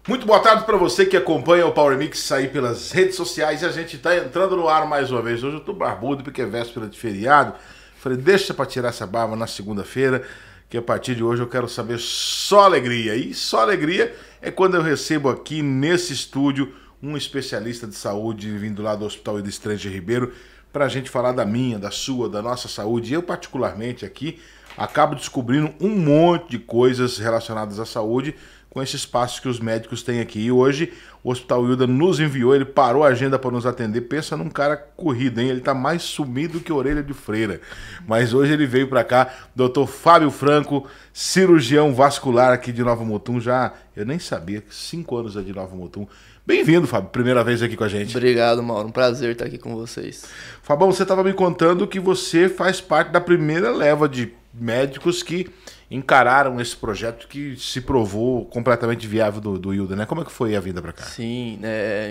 Muito boa tarde para você que acompanha o Power Mix aí pelas redes sociais. E a gente tá entrando no ar mais uma vez. Hoje eu tô barbudo porque é véspera de feriado. Falei, deixa para tirar essa barba na segunda-feira, que a partir de hoje eu quero saber só alegria. E só alegria é quando eu recebo aqui nesse estúdio um especialista de saúde vindo lá do Hospital Ilha Estrange Ribeiro para a gente falar da minha, da sua, da nossa saúde. Eu particularmente aqui acabo descobrindo um monte de coisas relacionadas à saúde com esse espaço que os médicos têm aqui. E hoje o Hospital Hilda nos enviou, ele parou a agenda para nos atender. Pensa num cara corrido, hein? Ele tá mais sumido que orelha de freira. Mas hoje ele veio para cá, Dr. Fábio Franco, cirurgião vascular aqui de Nova Mutum. Já, eu nem sabia, 5 anos é de Nova Mutum. Bem-vindo, Fábio, primeira vez aqui com a gente. Obrigado, Mauro. Um prazer estar aqui com vocês. Fabão, você estava me contando que você faz parte da primeira leva de médicos que encararam esse projeto que se provou completamente viável do Hilda, né? Como é que foi a vida para cá? Sim,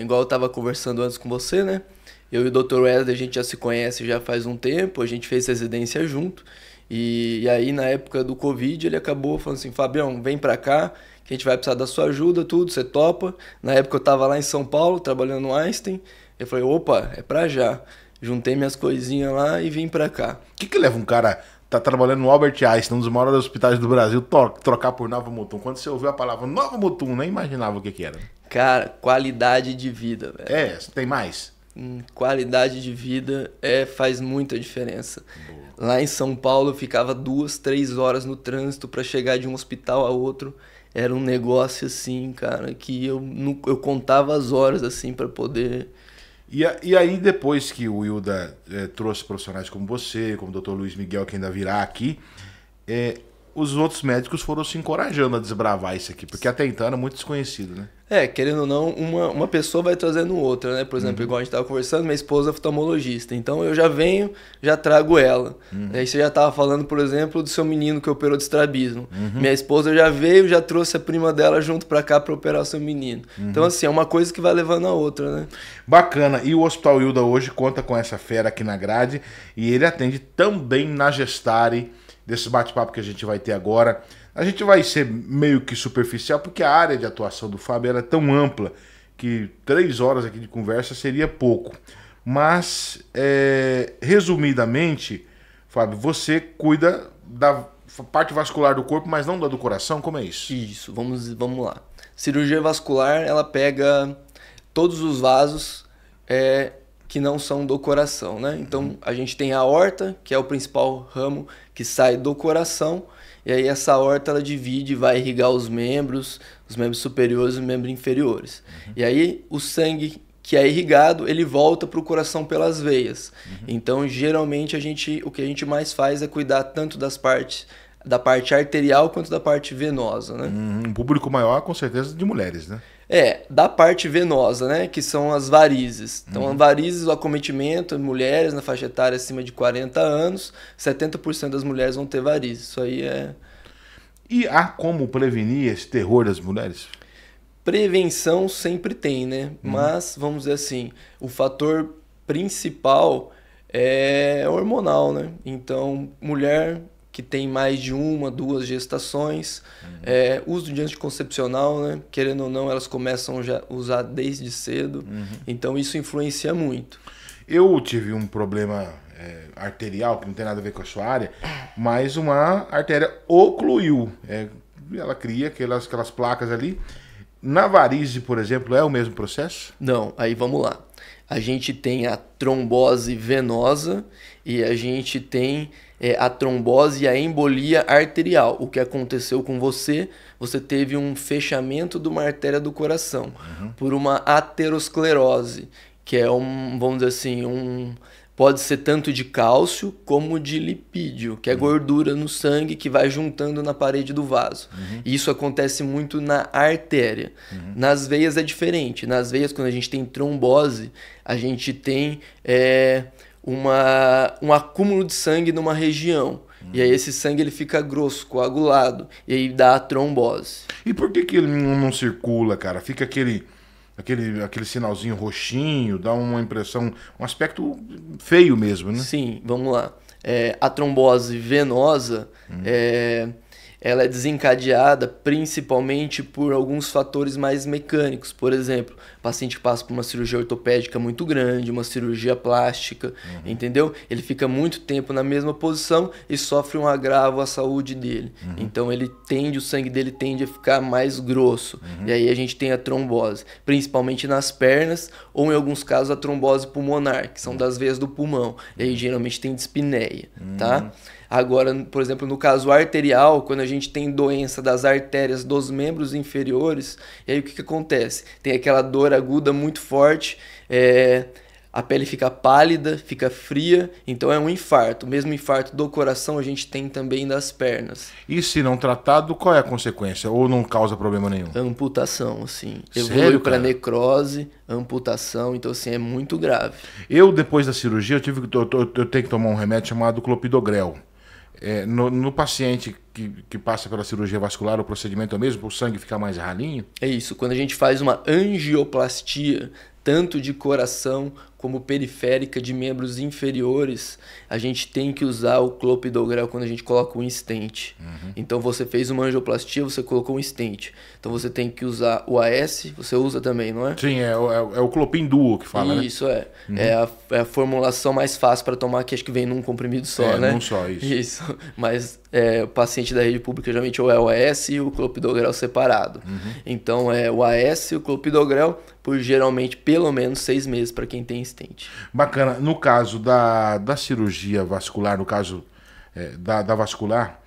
igual eu estava conversando antes com você, né? Eu e o Dr. Wesley, a gente já se conhece já faz um tempo, a gente fez residência junto. E aí, na época do Covid, ele acabou falando assim, Fabião, vem para cá, que a gente vai precisar da sua ajuda, tudo, você topa. Na época eu estava lá em São Paulo, trabalhando no Einstein. Eu falei, opa, é para já. Juntei minhas coisinhas lá e vim para cá. O que leva um cara tá trabalhando no Albert Einstein, um dos maiores hospitais do Brasil, trocar por Nova Mutum? Quando você ouviu a palavra Nova Mutum, nem imaginava o que era. Cara, qualidade de vida, velho. É, tem mais? Qualidade de vida faz muita diferença. Boa. Lá em São Paulo eu ficava 2, 3 horas no trânsito para chegar de um hospital a outro. Era um negócio assim, cara, que eu contava as horas assim para poder... E aí, depois que o Hilda trouxe profissionais como você, como o Dr. Luiz Miguel, que ainda virá aqui, os outros médicos foram se encorajando a desbravar isso aqui, porque até então era muito desconhecido, né? Querendo ou não, uma pessoa vai trazendo outra, né? Por exemplo, igual a gente estava conversando, minha esposa é oftalmologista, então eu já venho, já trago ela. Aí você já estava falando, por exemplo, do seu menino que operou de estrabismo. Minha esposa já veio, já trouxe a prima dela junto para cá para operar o seu menino. Então, assim, é uma coisa que vai levando a outra, né? Bacana. E o Hospital Hilda hoje conta com essa fera aqui na grade e ele atende também na Gestare, desse bate-papo que a gente vai ter agora. A gente vai ser meio que superficial, porque a área de atuação do Fábio é tão ampla que 3 horas aqui de conversa seria pouco. Mas, resumidamente, Fábio, você cuida da parte vascular do corpo, mas não da do coração? Como é isso? Isso, vamos lá. Cirurgia vascular, ela pega todos os vasos que não são do coração, né? Então, a gente tem a aorta, que é o principal ramo que sai do coração, e aí essa aorta ela divide, vai irrigar os membros superiores e os membros inferiores. E aí o sangue que é irrigado, ele volta para o coração pelas veias. Então, geralmente, o que a gente mais faz é cuidar tanto da parte arterial quanto da parte venosa, né? Um público maior, com certeza, de mulheres, né? Da parte venosa, né? Que são as varizes. Então, varizes, o acometimento, mulheres na faixa etária acima de 40 anos, 70% das mulheres vão ter varizes. Isso aí é... E há como prevenir esse terror das mulheres? Prevenção sempre tem, né? Mas, vamos dizer assim, o fator principal é hormonal, né? Então, mulher que tem mais de 1, 2 gestações, uso de anticoncepcional, né? Querendo ou não, elas começam já a usar desde cedo, então isso influencia muito. Eu tive um problema arterial, que não tem nada a ver com a sua área, mas uma artéria ocluiu. Ela cria aquelas placas ali. Na varize, por exemplo, é o mesmo processo? Não, aí vamos lá. A gente tem a trombose venosa e a gente tem a trombose e a embolia arterial. O que aconteceu com você? Você teve um fechamento de uma artéria do coração por uma aterosclerose, que é vamos dizer assim, pode ser tanto de cálcio como de lipídio, que é gordura no sangue que vai juntando na parede do vaso. E isso acontece muito na artéria. Nas veias é diferente. Nas veias, quando a gente tem trombose, a gente tem um acúmulo de sangue numa região. E aí esse sangue ele fica grosso, coagulado, e aí dá a trombose. E por que ele não circula, cara? Fica aquele sinalzinho roxinho, dá uma impressão, um aspecto feio mesmo, né? Sim, vamos lá. A trombose venosa, ela é desencadeada principalmente por alguns fatores mais mecânicos. Por exemplo, o paciente passa por uma cirurgia ortopédica muito grande, uma cirurgia plástica, entendeu? Ele fica muito tempo na mesma posição e sofre um agravo à saúde dele. Então o sangue dele tende a ficar mais grosso. E aí a gente tem a trombose, principalmente nas pernas ou em alguns casos a trombose pulmonar, que são das veias do pulmão. E aí geralmente tem dispneia, tá? Agora, por exemplo, no caso arterial, quando a gente tem doença das artérias dos membros inferiores, e aí o que acontece? Tem aquela dor aguda muito forte, a pele fica pálida, fica fria, então é um infarto. O mesmo infarto do coração a gente tem também das pernas. E se não tratado, qual é a consequência? Ou não causa problema nenhum? Amputação, assim. Sério, Evolui para cara? necrose, amputação, então assim, é muito grave. Eu, depois da cirurgia, eu tenho que tomar um remédio chamado clopidogrel. No paciente que passa pela cirurgia vascular, o procedimento é o mesmo, para o sangue ficar mais ralinho? É isso, quando a gente faz uma angioplastia, tanto de coração como periférica de membros inferiores, a gente tem que usar o clopidogrel quando a gente coloca um stent. Então você fez uma angioplastia, você colocou um stent. Então você tem que usar o AS, você usa também, não é? Sim, é o Clopin Duo que fala, né? Isso, é a formulação mais fácil para tomar, que acho que vem num comprimido só, né? Num só, isso. Isso, mas o paciente da rede pública geralmente ou é o AS e o clopidogrel separado. Então é o AS e o clopidogrel por geralmente pelo menos 6 meses para quem tem stent. Bacana. No caso da cirurgia vascular, no caso da vascular,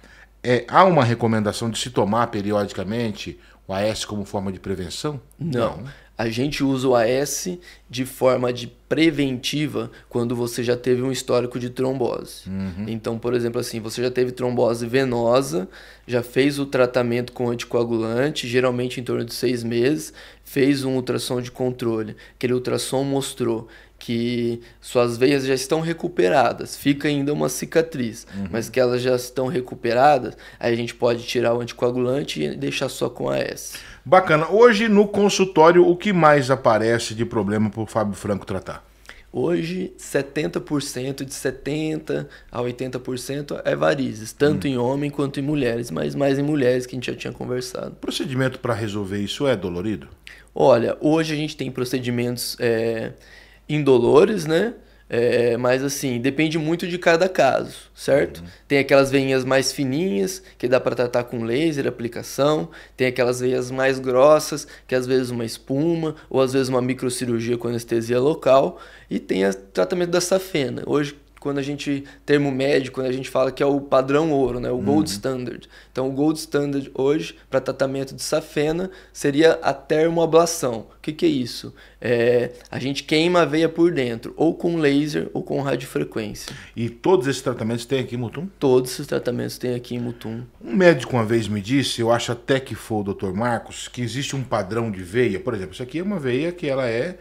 há uma recomendação de se tomar periodicamente o AS como forma de prevenção? Não. A gente usa o AS de forma de preventiva quando você já teve um histórico de trombose. Então, por exemplo, assim, você já teve trombose venosa, já fez o tratamento com anticoagulante, geralmente em torno de 6 meses, fez um ultrassom de controle. Aquele ultrassom mostrou que suas veias já estão recuperadas, fica ainda uma cicatriz, mas que elas já estão recuperadas, aí a gente pode tirar o anticoagulante e deixar só com AS. Bacana. Hoje no consultório, o que mais aparece de problema para o Fábio Franco tratar? Hoje, 70%, de 70% a 80% é varizes, tanto em homem quanto em mulheres, mas mais em mulheres que a gente já tinha conversado. O procedimento para resolver isso é dolorido? Olha, hoje a gente tem procedimentos indolores, né? Mas assim, depende muito de cada caso, certo? Tem aquelas veinhas mais fininhas, que dá para tratar com laser, aplicação. Tem aquelas veias mais grossas, que às vezes uma espuma, ou às vezes uma microcirurgia com anestesia local. E tem o tratamento da safena. Hoje, quando a gente, termo médico, a gente fala que é o padrão ouro, né? O gold standard. Então, o gold standard hoje, para tratamento de safena, seria a termoablação. O que é isso? A gente queima a veia por dentro, ou com laser ou com radiofrequência. E todos esses tratamentos tem aqui em Mutum? Todos esses tratamentos tem aqui em Mutum. Um médico uma vez me disse, eu acho até que foi o Dr. Marcos, que existe um padrão de veia. Por exemplo, isso aqui é uma veia que ela é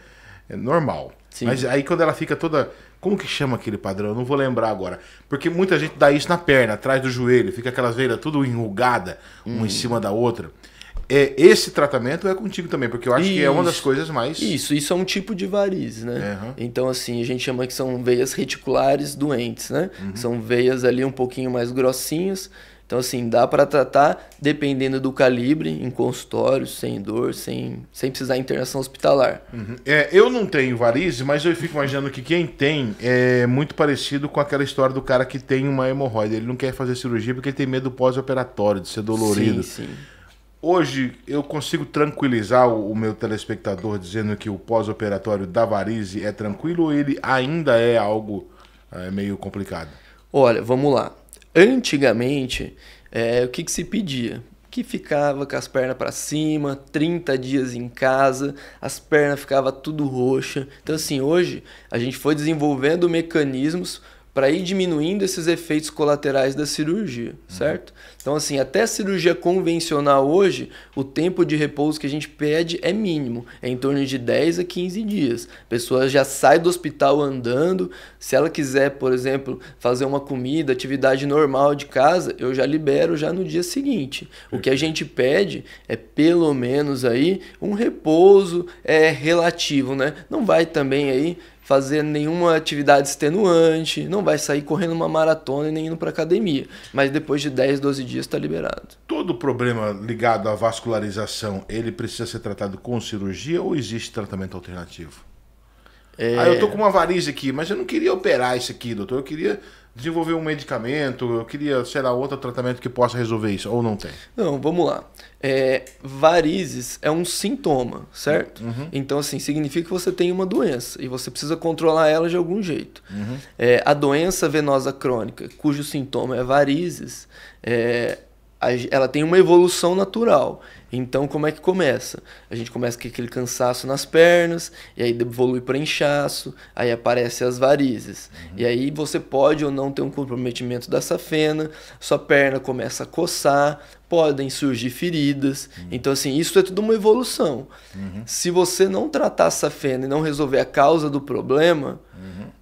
normal. Sim. Mas aí quando ela fica toda... Como que chama aquele padrão? Eu não vou lembrar agora. Porque muita gente dá isso na perna, atrás do joelho. Fica aquelas veias tudo enrugada, uma em cima da outra. Esse tratamento é contigo também, porque eu acho que é uma das coisas mais... Isso é um tipo de varizes, né? Então, assim, a gente chama que são veias reticulares doentes, né? São veias ali um pouquinho mais grossinhas. Então, assim, dá para tratar dependendo do calibre, em consultório, sem dor, sem precisar de internação hospitalar. Eu não tenho varizes, mas eu fico imaginando que quem tem é muito parecido com aquela história do cara que tem uma hemorroida. Ele não quer fazer cirurgia porque ele tem medo pós-operatório, de ser dolorido. Sim. Hoje eu consigo tranquilizar o meu telespectador dizendo que o pós-operatório da varize é tranquilo ou ele ainda é algo meio complicado? Olha, vamos lá. Antigamente, o que se pedia? Que ficava com as pernas para cima, 30 dias em casa, as pernas ficavam tudo roxa. Então, assim, hoje a gente foi desenvolvendo mecanismos para ir diminuindo esses efeitos colaterais da cirurgia, certo? Então, assim, até a cirurgia convencional hoje, o tempo de repouso que a gente pede é mínimo, é em torno de 10 a 15 dias. A pessoa já sai do hospital andando, se ela quiser, por exemplo, fazer uma comida, atividade normal de casa, eu já libero já no dia seguinte. O que a gente pede é pelo menos aí um repouso relativo, né? Não vai também aí fazer nenhuma atividade extenuante, não vai sair correndo uma maratona e nem indo para academia. Mas depois de 10, 12 dias está liberado. Todo problema ligado à vascularização, ele precisa ser tratado com cirurgia ou existe tratamento alternativo? Eu tô com uma varize aqui, mas eu não queria operar isso aqui, doutor. Eu queria desenvolver um medicamento, eu queria, sei lá, outro tratamento que possa resolver isso, ou não tem? Não, vamos lá. Varizes é um sintoma, certo? Uhum. Então, assim, significa que você tem uma doença e você precisa controlar ela de algum jeito. Uhum. A doença venosa crônica, cujo sintoma é varizes, ela tem uma evolução natural. Então, como é que começa? A gente começa com aquele cansaço nas pernas, e aí evolui para inchaço, aí aparecem as varizes. Uhum. E aí você pode ou não ter um comprometimento da safena, sua perna começa a coçar, podem surgir feridas. Uhum. Então, assim, isso é tudo uma evolução. Uhum. Se você não tratar a safena e não resolver a causa do problema,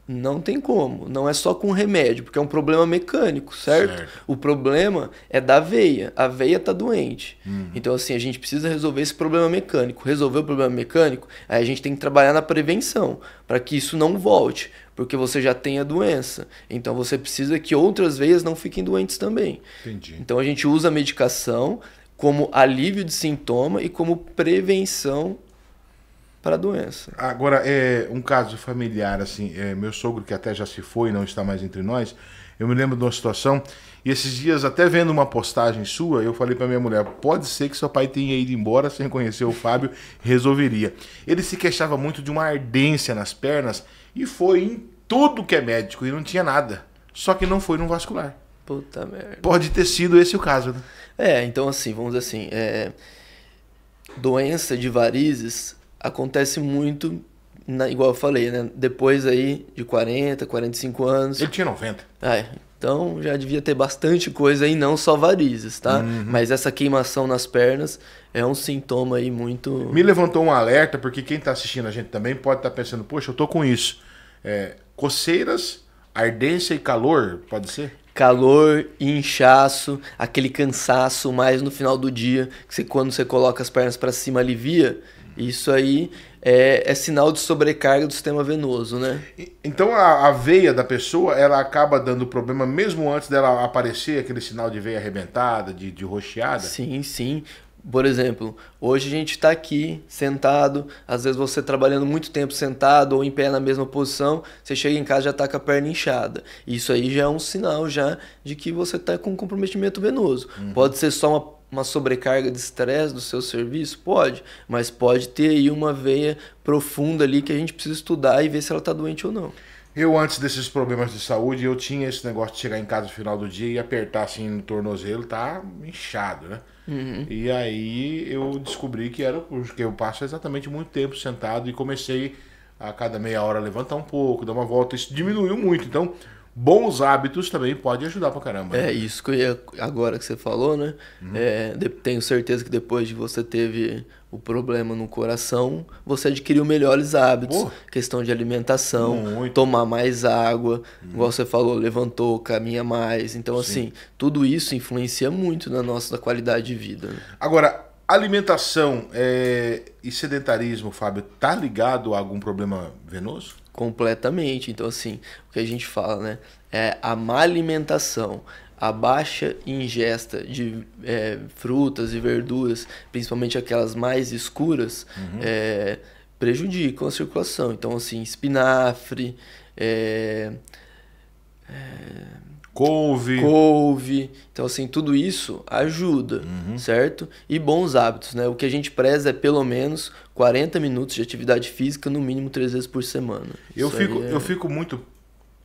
não tem como. Não é só com remédio, porque é um problema mecânico, certo? O problema é da veia. A veia está doente. Então, assim, a gente precisa resolver esse problema mecânico. Resolver o problema mecânico, aí a gente tem que trabalhar na prevenção, para que isso não volte, porque você já tem a doença. Então, você precisa que outras veias não fiquem doentes também. Entendi. Então, a gente usa a medicação como alívio de sintoma e como prevenção para a doença. Agora, um caso familiar, assim, meu sogro, que até já se foi e não está mais entre nós, eu me lembro de uma situação, e esses dias, até vendo uma postagem sua, eu falei para minha mulher, pode ser que seu pai tenha ido embora sem conhecer o Fábio, resolveria. Ele se queixava muito de uma ardência nas pernas, e foi em tudo que é médico, e não tinha nada. Só que não foi no vascular. Puta merda. Pode ter sido esse o caso, né? Então assim, vamos dizer assim, doença de varizes acontece muito, igual eu falei, né? Depois aí de 40, 45 anos. Ele tinha 90. Então já devia ter bastante coisa aí, não só varizes, tá? Uhum. Mas essa queimação nas pernas é um sintoma aí muito... Me levantou um alerta, porque quem está assistindo a gente também pode estar pensando, poxa, eu tô com isso. Coceiras, ardência e calor, pode ser? Calor, inchaço, aquele cansaço mais no final do dia, que quando você coloca as pernas para cima alivia. Isso aí é sinal de sobrecarga do sistema venoso, né? Então a veia da pessoa, ela acaba dando problema mesmo antes dela aparecer aquele sinal de veia arrebentada, de roxeada? Sim, sim. Por exemplo, hoje a gente está aqui sentado, às vezes você trabalhando muito tempo sentado ou em pé na mesma posição, você chega em casa e já está com a perna inchada. Isso aí já é um sinal já de que você está com um comprometimento venoso. Pode ser só uma sobrecarga de estresse do seu serviço? Pode, mas pode ter aí uma veia profunda ali que a gente precisa estudar e ver se ela está doente ou não. Eu, antes desses problemas de saúde, eu tinha esse negócio de chegar em casa no final do dia e apertar assim no tornozelo, tá inchado, né? Uhum. E aí eu descobri que era porque eu passo exatamente muito tempo sentado e comecei a cada meia hora levantar um pouco, dar uma volta, isso diminuiu muito. Então, bons hábitos também pode ajudar pra caramba. Né? Isso que agora que você falou, né? Tenho certeza que depois de você teve o problema no coração, você adquiriu melhores hábitos. Questão de alimentação, tomar mais água, igual você falou, levantou, caminha mais. Então, assim, tudo isso influencia muito na nossa qualidade de vida. Né? Agora, alimentação e sedentarismo, Fábio, tá ligado a algum problema venoso? Completamente. Então, assim, o que a gente fala, né? A má alimentação, a baixa ingesta de frutas e verduras, principalmente aquelas mais escuras, prejudicam a circulação. Então, assim, espinafre, couve. Então, assim, tudo isso ajuda, certo? E bons hábitos, né? O que a gente preza é pelo menos 40 minutos de atividade física, no mínimo 3 vezes por semana. Eu fico muito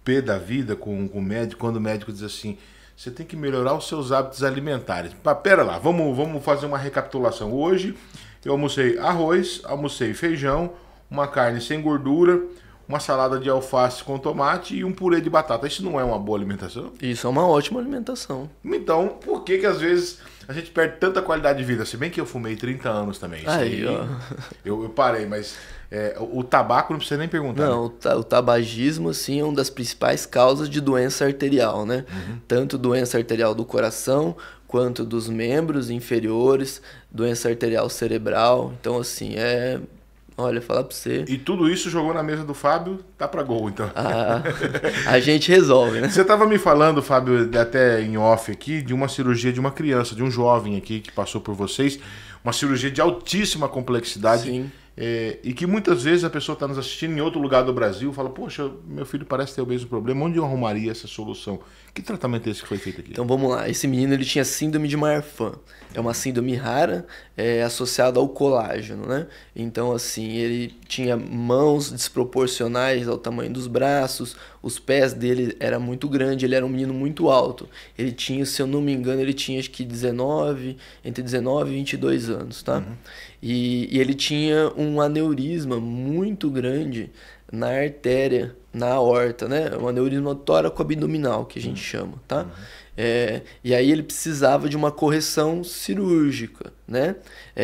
pé da vida com o médico, quando o médico diz assim, você tem que melhorar os seus hábitos alimentares. Pera lá, vamos fazer uma recapitulação. Hoje eu almocei arroz, almocei feijão, uma carne sem gordura, uma salada de alface com tomate e um purê de batata. Isso não é uma boa alimentação? Isso é uma ótima alimentação. Então, por que às vezes a gente perde tanta qualidade de vida? Se bem que eu fumei 30 anos também. Eu parei, mas o tabaco não precisa nem perguntar. Não, né? O tabagismo, assim, é uma das principais causas de doença arterial, né? Tanto doença arterial do coração, quanto dos membros inferiores, doença arterial cerebral. Então, assim, Olha, falar pra você. E tudo isso jogou na mesa do Fábio, tá pra gol, então. A gente resolve, né? Você tava me falando, Fábio, até em off aqui, de uma cirurgia de uma criança, de um jovem aqui que passou por vocês. Uma cirurgia de altíssima complexidade. Sim. E que muitas vezes a pessoa está nos assistindo em outro lugar do Brasil, fala, poxa, meu filho parece ter o mesmo problema, onde eu arrumaria essa solução? Que tratamento é esse que foi feito aqui? Então vamos lá, esse menino ele tinha síndrome de Marfan, é uma síndrome rara associada ao colágeno, né? Então assim, ele tinha mãos desproporcionais ao tamanho dos braços, os pés dele era muito grande, ele era um menino muito alto, ele tinha, se eu não me engano, ele tinha acho que entre 19 e 22 anos, tá? E ele tinha um aneurisma muito grande na artéria, na aorta, né? Um aneurisma tóraco-abdominal, que a gente chama, tá? E aí ele precisava de uma correção cirúrgica, né?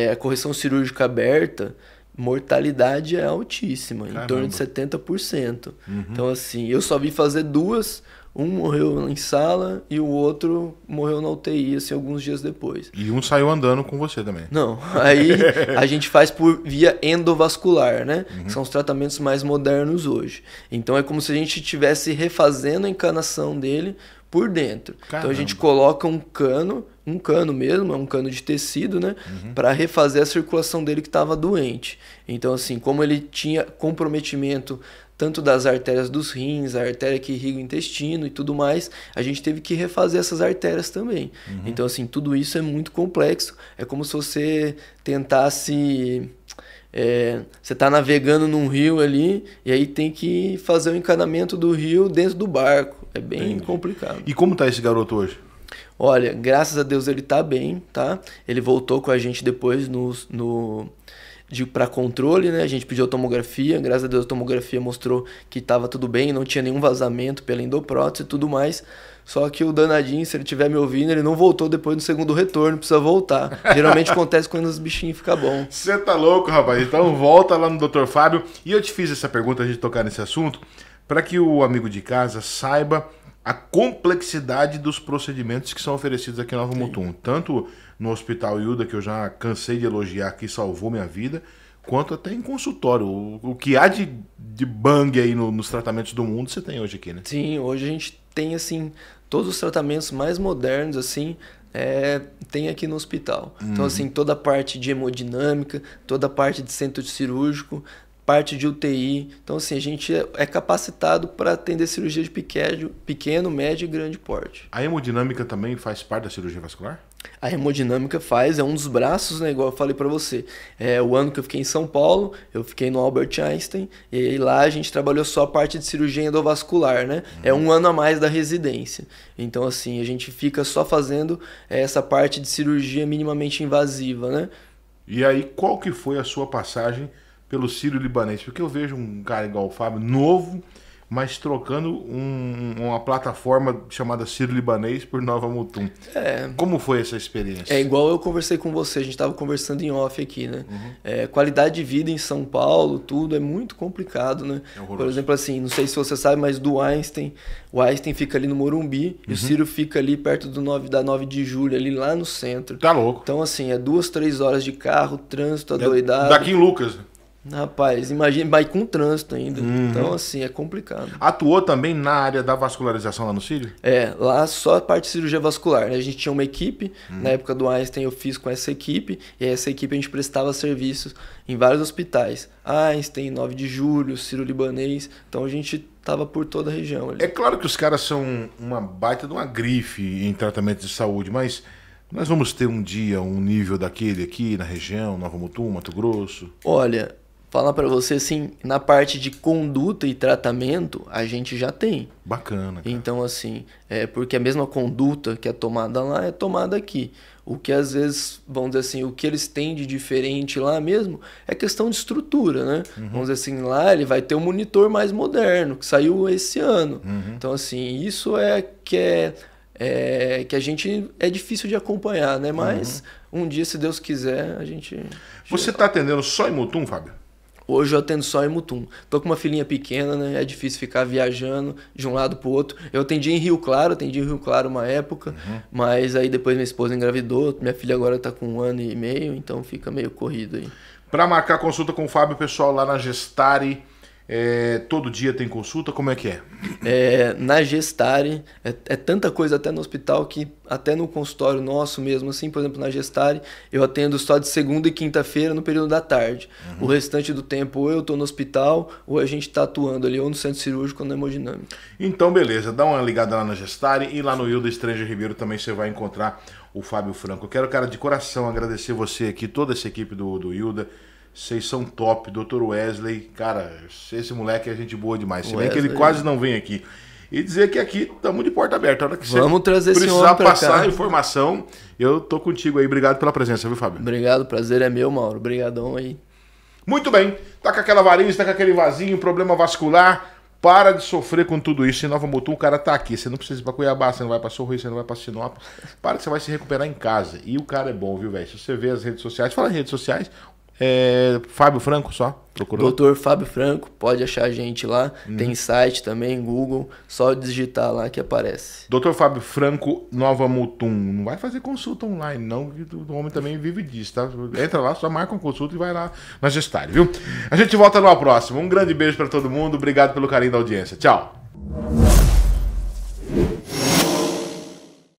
A correção cirúrgica aberta, mortalidade é altíssima, em torno de 70%. Então, assim, eu só vi fazer duas. Um morreu em sala e o outro morreu na UTI, assim, alguns dias depois. E um saiu andando com você também. Não, aí a gente faz por via endovascular, né? São os tratamentos mais modernos hoje. Então é como se a gente estivesse refazendo a encanação dele por dentro. Caramba. Então a gente coloca um cano mesmo, é um cano de tecido, né? Para refazer a circulação dele que estava doente. Então assim, como ele tinha comprometimento tanto das artérias dos rins, a artéria que irriga o intestino e tudo mais, a gente teve que refazer essas artérias também. Então, assim, tudo isso é muito complexo. É como se você tentasse... você está navegando num rio ali e aí tem que fazer o encanamento do rio dentro do barco. É bem complicado. E como tá esse garoto hoje? Olha, graças a Deus ele tá bem, tá? Ele voltou com a gente depois para controle, né? A gente pediu a tomografia, graças a Deus a tomografia mostrou que estava tudo bem, não tinha nenhum vazamento pela endoprótese e tudo mais. Só que o danadinho, se ele estiver me ouvindo, ele não voltou depois do segundo retorno, precisa voltar. Geralmente acontece quando os bichinhos ficam bons. Você tá louco, rapaz? Então volta lá no Dr. Fábio. E eu te fiz essa pergunta, a gente tocar nesse assunto, para que o amigo de casa saiba a complexidade dos procedimentos que são oferecidos aqui em Nova Mutum. Tanto no Hospital Hilda, que eu já cansei de elogiar, que salvou minha vida, quanto até em consultório. O que há de bang aí nos tratamentos do mundo, você tem hoje aqui, né? Sim, hoje a gente tem, assim, todos os tratamentos mais modernos, assim, tem aqui no hospital. Então, assim, toda a parte de hemodinâmica, toda a parte de centro cirúrgico, parte de UTI. Então, assim, a gente é capacitado para atender cirurgia de pequeno, médio e grande porte. A hemodinâmica também faz parte da cirurgia vascular? A hemodinâmica é um dos braços, né, igual eu falei para você. O ano que eu fiquei em São Paulo, eu fiquei no Albert Einstein, e aí lá a gente trabalhou só a parte de cirurgia endovascular, né? É um ano a mais da residência. Então, assim, a gente fica só fazendo essa parte de cirurgia minimamente invasiva, né? E aí, qual que foi a sua passagem pelo Sírio-Libanês? Porque eu vejo um cara igual o Fábio, novo, mas trocando uma plataforma chamada Sírio-Libanês por Nova Mutum. Como foi essa experiência? É igual eu conversei com você, a gente estava conversando em off aqui, né? Qualidade de vida em São Paulo, tudo é muito complicado, né? Por exemplo, assim, não sei se você sabe, mas do Einstein, o Einstein fica ali no Morumbi e o Sírio fica ali perto da 9 de julho, ali lá no centro. Tá louco. Então, assim, 2-3 horas de carro, trânsito adoidado. Daqui em Lucas. Rapaz, imagina, vai com trânsito ainda. Então, assim, é complicado. Atuou também na área da vascularização lá no Sírio? Lá só a parte de cirurgia vascular, né? A gente tinha uma equipe, na época do Einstein eu fiz com essa equipe, e essa equipe a gente prestava serviços em vários hospitais. Einstein, 9 de julho, Sírio-Libanês, então a gente tava por toda a região ali. É claro que os caras são uma baita de uma grife em tratamento de saúde, mas nós vamos ter um dia um nível daquele aqui na região, Nova Mutum, Mato Grosso? Olha, falar para você assim, na parte de conduta e tratamento, a gente já tem. Bacana, cara. Então, assim, porque a mesma conduta que é tomada lá é tomada aqui. O que às vezes, vamos dizer assim, o que eles têm de diferente lá mesmo é questão de estrutura, né? Vamos dizer assim, lá ele vai ter um monitor mais moderno, que saiu esse ano. Então, assim, isso que a gente é difícil de acompanhar, né? Mas um dia, se Deus quiser, a gente... Você está atendendo só em Mutum, Fábio? Hoje eu atendo só em Mutum. Tô com uma filhinha pequena, né? É difícil ficar viajando de um lado pro outro. Eu atendi em Rio Claro, uma época, mas aí depois minha esposa engravidou, minha filha agora tá com 1 ano e meio, então fica meio corrido aí. Para marcar consulta com o Fábio, pessoal, lá na Gestare, todo dia tem consulta, como é que é? Na Gestare, é tanta coisa até no hospital que até no consultório nosso mesmo, assim, por exemplo, na Gestare, eu atendo só de segunda e quinta-feira no período da tarde. O restante do tempo ou eu tô no hospital ou a gente tá atuando ali ou no centro cirúrgico ou na hemodinâmica. Então, beleza, dá uma ligada lá na Gestare e lá no Hilda Stranger Ribeiro também você vai encontrar o Fábio Franco. Eu quero, cara, de coração agradecer você aqui, toda essa equipe do Hilda. Vocês são top, Dr. Wesley, cara, esse moleque é gente boa demais. Se bem que ele quase não vem aqui. E dizer que aqui estamos de porta aberta. A hora que Vamos trazer esse homem precisar pra passar cá. a informação, eu tô contigo aí. Obrigado pela presença, viu, Fábio? Obrigado, prazer é meu, Mauro. Obrigadão aí. Muito bem, tá com aquela varinha, tá com aquele vasinho, problema vascular. Para de sofrer com tudo isso. Em Nova Mutum, o cara tá aqui. Você não precisa ir pra Cuiabá, você não vai pra Sorriso, você não vai pra Sinop. Para que você vai se recuperar em casa. E o cara é bom, viu, velho? Se você vê as redes sociais, fala em redes sociais. Fábio Franco só, procurou? Doutor Fábio Franco, pode achar a gente lá. Tem site também, Google, só digitar lá que aparece. Doutor Fábio Franco, Nova Mutum. Não vai fazer consulta online, não, que o homem também vive disso, tá? Entra lá, só marca uma consulta e vai lá na Gestare, viu? A gente volta numa próxima. Um grande beijo pra todo mundo, obrigado pelo carinho da audiência. Tchau!